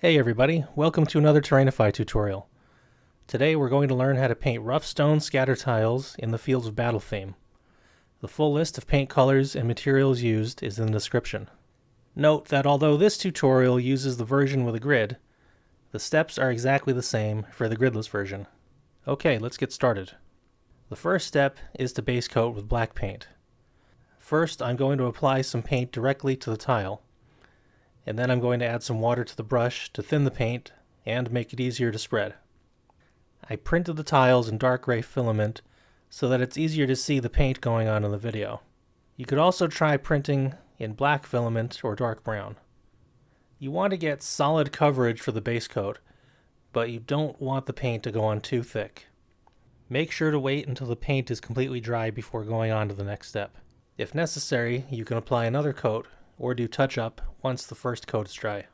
Hey everybody, welcome to another Terrainify tutorial. Today we're going to learn how to paint rough stone scatter tiles in the Fields of Battle theme. The full list of paint colors and materials used is in the description. Note that although this tutorial uses the version with a grid, the steps are exactly the same for the gridless version. Okay, let's get started. The first step is to base coat with black paint. First, I'm going to apply some paint directly to the tile, and then I'm going to add some water to the brush to thin the paint and make it easier to spread. I printed the tiles in dark gray filament so that it's easier to see the paint going on in the video. You could also try printing in black filament or dark brown. You want to get solid coverage for the base coat, but you don't want the paint to go on too thick. Make sure to wait until the paint is completely dry before going on to the next step. If necessary, you can apply another coat or do touch-up once the first coat is dry.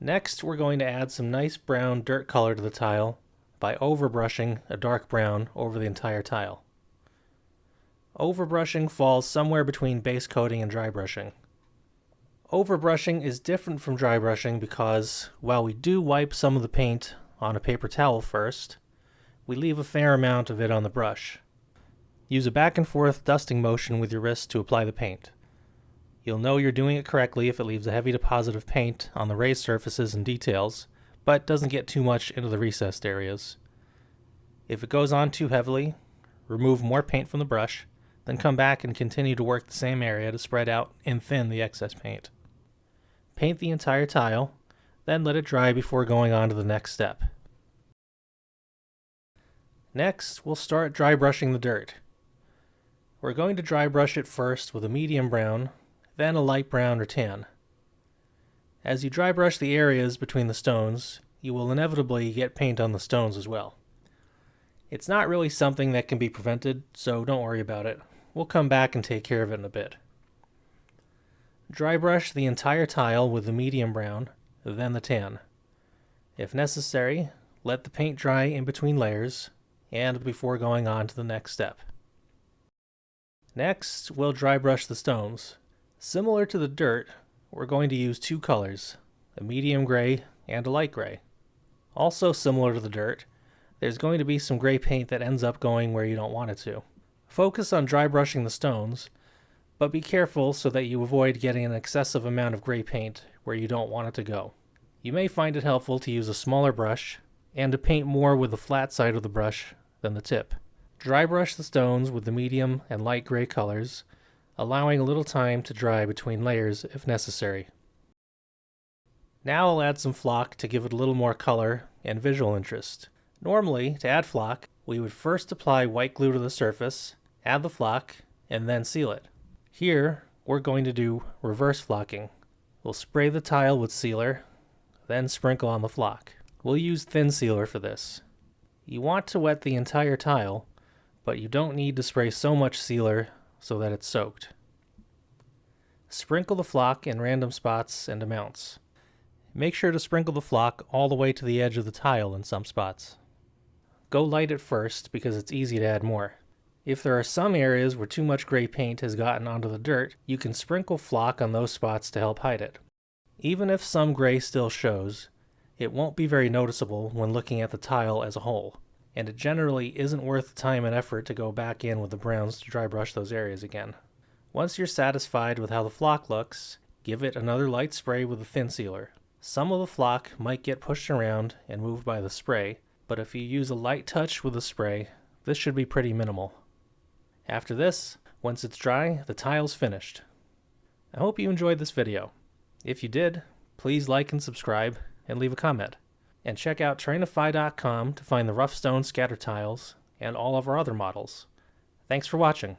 Next, we're going to add some nice brown dirt color to the tile by overbrushing a dark brown over the entire tile. Overbrushing falls somewhere between base coating and dry brushing. Overbrushing is different from dry brushing because while we do wipe some of the paint on a paper towel first, we leave a fair amount of it on the brush. Use a back and forth dusting motion with your wrist to apply the paint. You'll know you're doing it correctly if it leaves a heavy deposit of paint on the raised surfaces and details, but doesn't get too much into the recessed areas. If it goes on too heavily, remove more paint from the brush, then come back and continue to work the same area to spread out and thin the excess paint. Paint the entire tile, then let it dry before going on to the next step. Next, we'll start dry brushing the dirt. We're going to dry brush it first with a medium brown, then a light brown or tan. As you dry brush the areas between the stones, you will inevitably get paint on the stones as well. It's not really something that can be prevented, so don't worry about it. We'll come back and take care of it in a bit. Dry brush the entire tile with the medium brown, then the tan. If necessary, let the paint dry in between layers and before going on to the next step. Next, we'll dry brush the stones. Similar to the dirt, we're going to use two colors, a medium gray and a light gray. Also similar to the dirt, there's going to be some gray paint that ends up going where you don't want it to. Focus on dry brushing the stones, but be careful so that you avoid getting an excessive amount of gray paint where you don't want it to go. You may find it helpful to use a smaller brush and to paint more with the flat side of the brush than the tip. Dry brush the stones with the medium and light gray colors, allowing a little time to dry between layers if necessary. Now I'll add some flock to give it a little more color and visual interest. Normally, to add flock, we would first apply white glue to the surface, add the flock, and then seal it. Here, we're going to do reverse flocking. We'll spray the tile with sealer, then sprinkle on the flock. We'll use thin sealer for this. You want to wet the entire tile, but you don't need to spray so much sealer so that it's soaked. Sprinkle the flock in random spots and amounts. Make sure to sprinkle the flock all the way to the edge of the tile in some spots. Go light at first because it's easy to add more. If there are some areas where too much gray paint has gotten onto the dirt, you can sprinkle flock on those spots to help hide it. Even if some gray still shows, it won't be very noticeable when looking at the tile as a whole, and it generally isn't worth the time and effort to go back in with the browns to dry brush those areas again. Once you're satisfied with how the flock looks, give it another light spray with a thin sealer. Some of the flock might get pushed around and moved by the spray, but if you use a light touch with the spray, this should be pretty minimal. After this, once it's dry, the tile's finished. I hope you enjoyed this video. If you did, please like and subscribe and leave a comment. And check out Terrainify.com to find the rough stone scatter tiles and all of our other models. Thanks for watching.